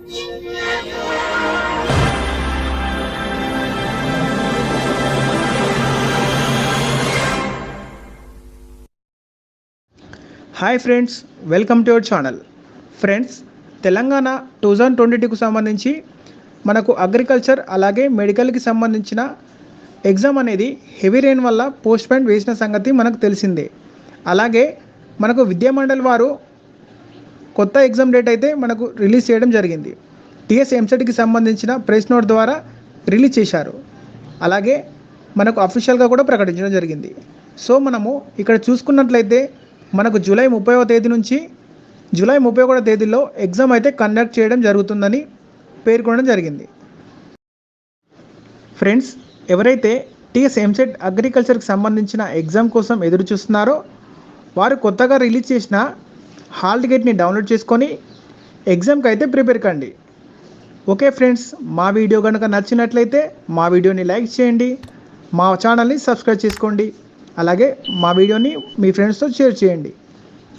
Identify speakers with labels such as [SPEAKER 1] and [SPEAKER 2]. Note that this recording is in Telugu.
[SPEAKER 1] Hi friends, welcome to our channel. Friends, Telangana 2022కు సంబంధించి మనకు అగ్రికల్చర్ అలాగే మెడికల్కి సంబంధించిన ఎగ్జామ్ అనేది హెవీ రెయిన్ వల్ల పోస్ట్పోన్ వేసిన సంగతి మనకు తెలిసిందే. అలాగే మనకు విద్యామండలి వారు కొత్త ఎగ్జామ్ డేట్ అయితే మనకు రిలీజ్ చేయడం జరిగింది. టీఎస్ ఎంసెట్కి సంబంధించిన ప్రెస్ నోట్ ద్వారా రిలీజ్ చేశారు. అలాగే మనకు అఫీషియల్గా కూడా ప్రకటించడం జరిగింది. సో మనము ఇక్కడ చూసుకున్నట్లయితే మనకు జూలై 30వ తేదీ నుంచి జూలై 31వ తేదీలో ఎగ్జామ్ అయితే కండక్ట్ చేయడం జరుగుతుందని పేర్కొనడం జరిగింది. ఫ్రెండ్స్, ఎవరైతే టీఎస్ ఎంసెట్ అగ్రికల్చర్కి సంబంధించిన ఎగ్జామ్ కోసం ఎదురు చూస్తున్నారో వారు కొత్తగా రిలీజ్ చేసిన హాల్ టికెట్ని డౌన్లోడ్ చేసుకొని ఎగ్జామ్కి అయితే ప్రిపేర్ కండి. ఓకే ఫ్రెండ్స్, మా వీడియో కనుక నచ్చినట్లయితే మా వీడియోని లైక్ చేయండి, మా ఛానల్ని సబ్స్క్రైబ్ చేసుకోండి, అలాగే మా వీడియోని మీ ఫ్రెండ్స్తో షేర్ చేయండి.